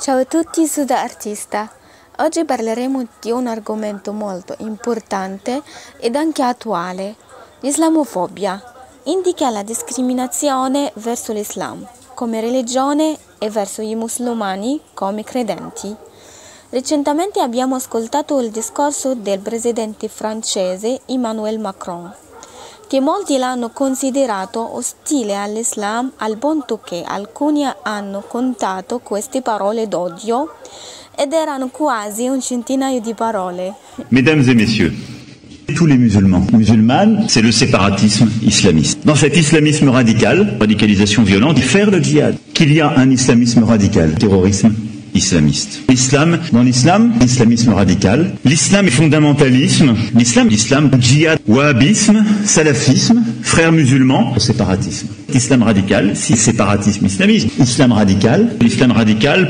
Ciao a tutti, sono Artista. Oggi parleremo di un argomento molto importante ed anche attuale. L'islamofobia indica la discriminazione verso l'Islam come religione e verso i musulmani come credenti. Recentemente abbiamo ascoltato il discorso del presidente francese Emmanuel Macron, che molti l'hanno considerato ostile all'Islam al punto che alcuni hanno contato queste parole d'odio ed erano quasi un centinaio di parole. Mesdames et messieurs, tous les musulmans, musulmanes, c'est le séparatisme islamiste. Dans cet islamisme radical, radicalisation violente, faire le djihad, qu'il y a un islamisme radical, terrorisme islamiste. L'islam, dans l'islam, l'islamisme radical. L'islam est fondamentalisme. L'islam, djihad, wahhabisme, salafisme, frères musulmans, séparatisme. L'islam radical, si séparatisme islamiste. L'islam radical,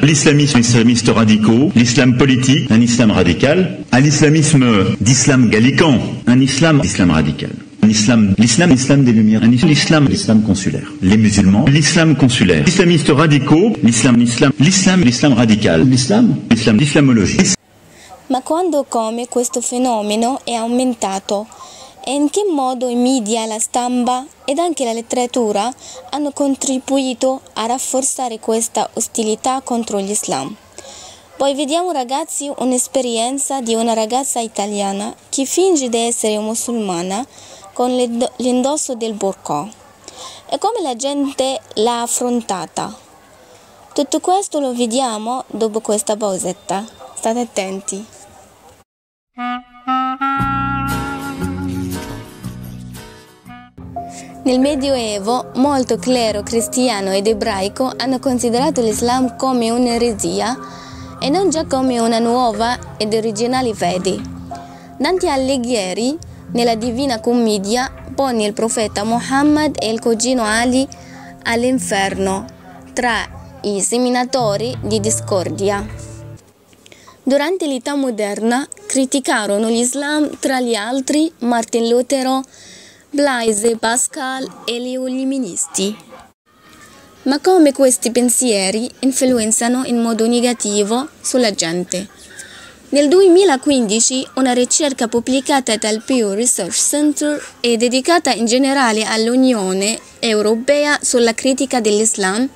l'islamisme islamiste radicaux, l'islam politique, un islam radical, un islamisme d'islam gallican, un islam radical. L'islam des Lumières, l'islam consulaire. Les musulmans, l'islam consulaire. L'islamistes radicaux, l'islam radical. L'islamologie. Ma quando come questo fenomeno è aumentato e in che modo i media, la stampa ed anche la letteratura hanno contribuito a rafforzare questa ostilità contro l'Islam? Poi vediamo ragazzi un'esperienza di una ragazza italiana che finge di essere musulmana con l'indosso del burqa e come la gente l'ha affrontata. Tutto questo lo vediamo dopo questa pausetta. State attenti. Nel Medioevo, molto clero cristiano ed ebraico hanno considerato l'Islam come un'eresia e non già come una nuova ed originale fede. Dante Alighieri, nella Divina Commedia, pone il profeta Muhammad e il cugino Ali all'inferno tra i seminatori di discordia. Durante l'età moderna criticarono l'Islam tra gli altri Martin Lutero, Blaise Pascal e gli illuministi. Ma come questi pensieri influenzano in modo negativo sulla gente? Nel 2015 una ricerca pubblicata dal Pew Research Center e dedicata in generale all'Unione Europea sulla critica dell'Islam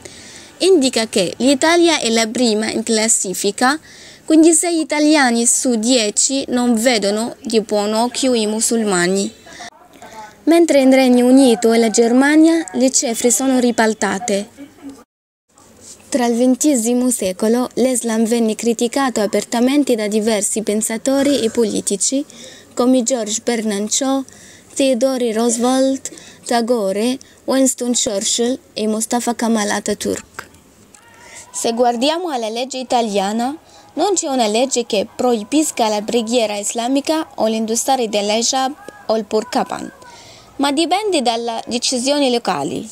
indica che l'Italia è la prima in classifica, quindi 6 italiani su 10 non vedono di buon occhio i musulmani. Mentre in Regno Unito e la Germania le cifre sono ribaltate. Tra il XX secolo l'Islam venne criticato apertamente da diversi pensatori e politici come George Bernard Shaw, Theodore Roosevelt, Tagore, Winston Churchill e Mustafa Kemal Atatürk. Se guardiamo alla legge italiana, non c'è una legge che proibisca la preghiera islamica o l'indossare dell'hijab o il burqa, ma dipende dalle decisioni locali.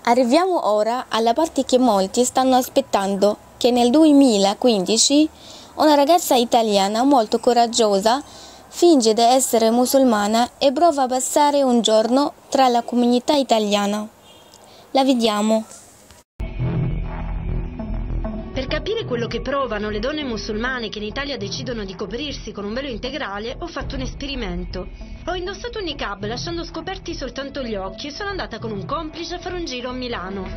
Arriviamo ora alla parte che molti stanno aspettando, che nel 2015 una ragazza italiana molto coraggiosa finge di essere musulmana e prova a passare un giorno tra la comunità italiana. La vediamo. Per capire quello che provano le donne musulmane che in Italia decidono di coprirsi con un velo integrale, ho fatto un esperimento. Ho indossato un niqab lasciando scoperti soltanto gli occhi e sono andata con un complice a fare un giro a Milano.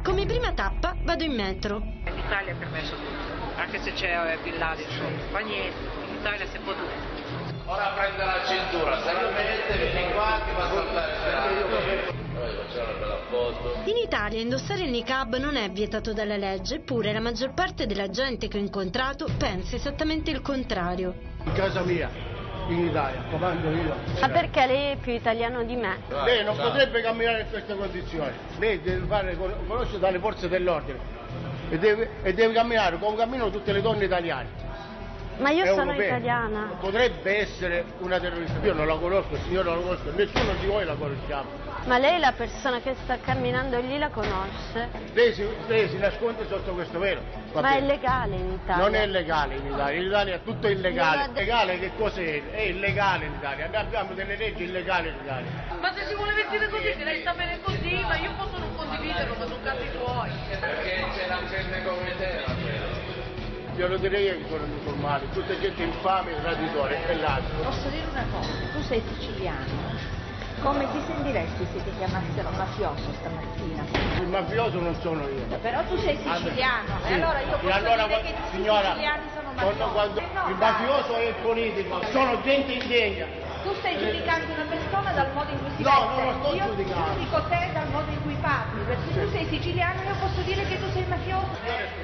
Come prima tappa vado in metro. In Italia è permesso tutto, anche se c'è Bin Laden, fa niente, in Italia si può tutto. Ora prende la cintura, se la mette, vieni qua, ti fa saltare. Facciamo una bella foto. In Italia indossare il niqab non è vietato dalla legge, eppure la maggior parte della gente che ho incontrato pensa esattamente il contrario. In casa mia, in Italia, comando io. Ma perché lei è più italiano di me? Lei non potrebbe camminare in queste condizioni. Lei deve fare conoscere dalle forze dell'ordine e deve camminare come camminano tutte le donne italiane. Ma io sono europea. italiana. Potrebbe essere una terrorista. Io non la conosco, il signore non la conosco, nessuno di voi la conosciamo. Ma lei la persona che sta camminando lì la conosce? Lei si nasconde sotto questo velo. Ma è legale in Italia? Non è legale in Italia, in Italia è tutto illegale. Legale che cos'è? È illegale in Italia, noi abbiamo delle leggi illegali in Italia. Ma se si vuole vestire così, se lei sta bene così, ma io posso non condividerlo, ma sono cazzi tuoi. Perché c'è la gente come te, Io lo direi che sono musulmani, tutta gente infame, traditore e l'altro. Posso dire una cosa, tu sei siciliano, come ti sentiresti se ti chiamassero mafioso stamattina? Il mafioso non sono io. Però tu sei siciliano, Sì. e allora io posso dire che tutti i siciliani sono mafiosi. Il mafioso è il politico, sono gente indegna. Tu stai giudicando una persona dal modo in cui si No, veste. non lo sto Io giudicando. giudico te dal modo in cui parli, perché tu sei siciliano, io posso dire che tu sei mafioso.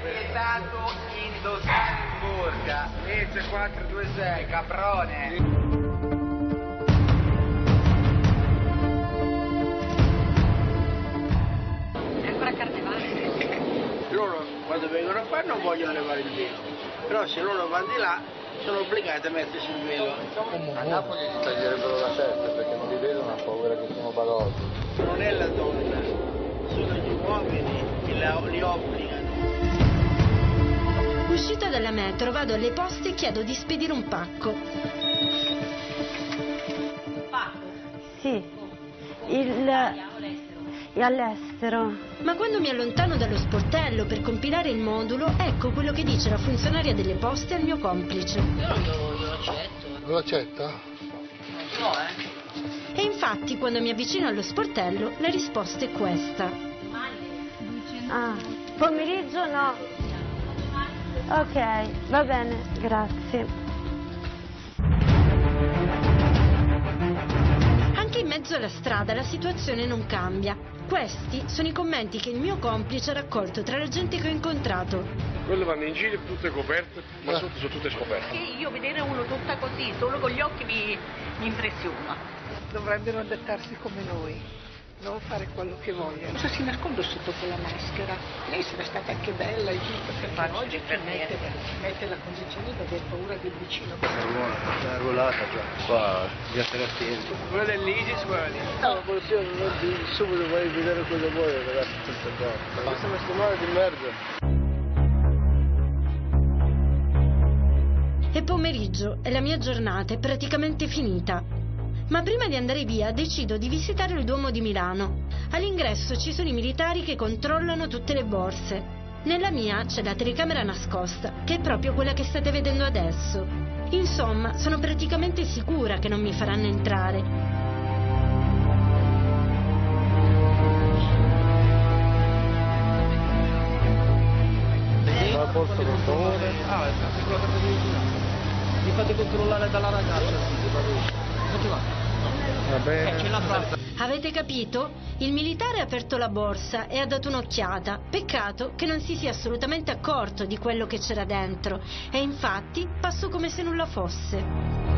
Vietato indossare il burka. Legge 426, caprone. Loro quando vengono qua non vogliono levare il velo, però se loro vanno di là sono obbligati a mettersi il velo. A Napoli gli taglierebbero la testa perché non li vedono, ha paura che sono balordi. Non è la donna, sono gli uomini che li obbligano. Uscita dalla metro, vado alle poste e chiedo di spedire un pacco. Sì. È all'estero. Ma quando mi allontano dallo sportello per compilare il modulo, ecco quello che dice la funzionaria delle poste al mio complice. Io non lo accetto. Non lo accetta? Non so, E infatti, quando mi avvicino allo sportello, la risposta è questa. Ah, pomeriggio no. Ok, va bene, grazie. Anche in mezzo alla strada la situazione non cambia. Questi sono i commenti che il mio complice ha raccolto tra la gente che ho incontrato. Quello vanno in giro tutte coperte, ma sotto sono tutte scoperte. Che io vedere uno tutta così, solo con gli occhi mi impressiona. Dovrebbero adattarsi come noi, non fare quello che vogliono. Cosa si nasconde sotto quella maschera? Lei sarà stata anche bella e giusta, perché oggi ci mette la condizione di aver paura del vicino. è buona, è regolata già. Qua bisogna stare attenti. Quello dell'ISIS, quella lì. No, la polizia non subito vuoi vedere cosa vuoi, ragazzi, senza qua. Questa settimana di merda. È pomeriggio e la mia giornata è praticamente finita. Ma prima di andare via decido di visitare il Duomo di Milano. All'ingresso ci sono i militari che controllano tutte le borse. Nella mia c'è la telecamera nascosta, che è proprio quella che state vedendo adesso. Insomma, sono praticamente sicura che non mi faranno entrare. La borsa per favore. Mi fate controllare dalla ragazza. Va bene. Avete capito? Il militare ha aperto la borsa e ha dato un'occhiata. Peccato che non si sia assolutamente accorto di quello che c'era dentro. E infatti passo come se nulla fosse.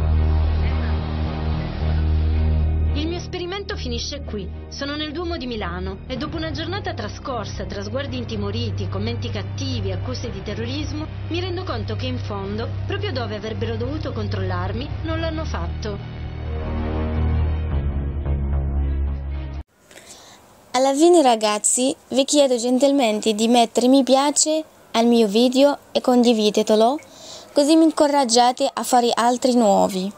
Il mio esperimento finisce qui. Sono nel Duomo di Milano e dopo una giornata trascorsa tra sguardi intimoriti, commenti cattivi, accuse di terrorismo, mi rendo conto che in fondo, proprio dove avrebbero dovuto controllarmi, non l'hanno fatto. Alla fine, ragazzi, vi chiedo gentilmente di mettere mi piace al mio video e condividetelo, così mi incoraggiate a fare altri nuovi.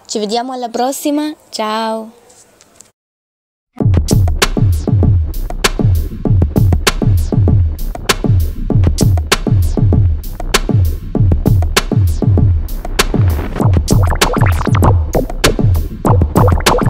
Ci vediamo alla prossima, ciao!